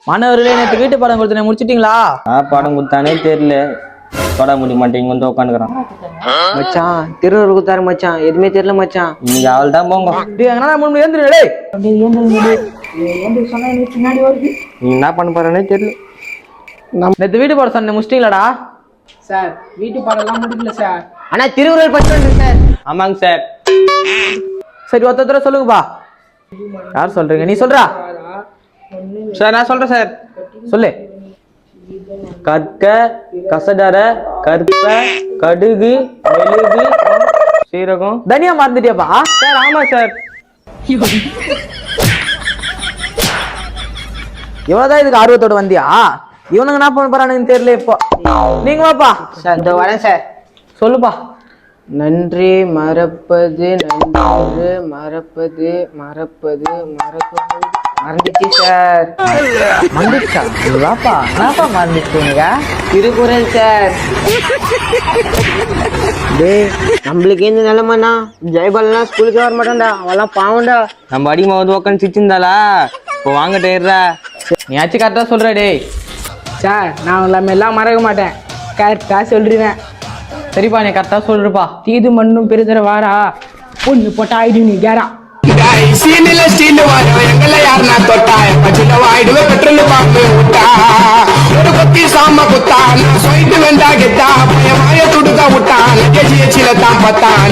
மாணவர்களே நேற்று வீட்டு பாடம் கொடுத்தேன் முடிச்சிட்டீங்களா? பாடம் கொடுத்தானே தெரியல, தொட முடிய மாட்டேங்க வந்து உட்காந்துக்கிறான். மச்சான் திருவள்ளுவர் கொடுத்தாரு மச்சான், எதுவுமே தெரியல மச்சான். இன்னைக்கு அவள் தான் போங்க. நீ என்ன பண்ண போறேன்னே தெரியல. நேற்று வீட்டு பாடம் சொன்ன முடிச்சிட்டீங்களாடா? சார் வீட்டு பாடம்லாம் முடிக்கல சார். ஆனா திருவள்ளுவர் படிச்சு சார். ஆமாங்க சார். சரி ஒருத்தர சொல்லுங்கப்பா. யார் சொல்றீங்க? நீ சொல்றா. சார் நான் சொல்றேன் சார். சொல்லு. கற்க கசடர கற்ப கடுகு மெழுகு சீரகம் தனியா மறந்துட்டியாப்பா? சார். ஆமா சார். இவ்வளவுதான் இதுக்கு ஆர்வத்தோட வந்தியா? இவனுங்க என்ன பண்ண போறானுன்னு தெரியல. இப்போ நீங்க வாப்பா. சார் இதோ வரேன் சார். சொல்லுப்பா. நன்றி மறப்பது நன்று மறப்பது மறப்பது மறப்பது மறந்துச்சு சார். மறந்துச்சா? வாப்பா. என்னப்பா மறந்துச்சுங்க? திருக்குறள் சார். டேய் நம்மளுக்கு எந்த நிலைமைண்ணா, ஜெயபாலனா ஸ்கூலுக்கே வர மாட்டான்டா, அவெல்லாம் பாவம்டா. நம்ம அடிமா வந்து உட்காந்து சிச்சிருந்தாளா, இப்போ வாங்க டேர்றா. நீ ஆச்சு கரெக்டா சொல்ற. டேய் சார் நான் எல்லாமே எல்லாம் மறக்க மாட்டேன், கரெக்டாக சொல்லிடுவேன். சரிப்பா, நீ கரெக்டா சொல்றப்பா. தீது மண்ணும் பெருதர வாரா, பொண்ணு போட்டா ஆயிடு நீ கேரா. சீனில ஸ்டீல் வாரம் எங்களை யாருனா தொட்டா பச்சில வாயிடுவே பெட்ரோல் பாம்பு விட்டா ஒரு கொத்தி சாம குத்தா நான் சொல்லிட்டு வேண்டா கெத்தா பையன் வாய துடுக்க விட்டான் தான் பத்தான்.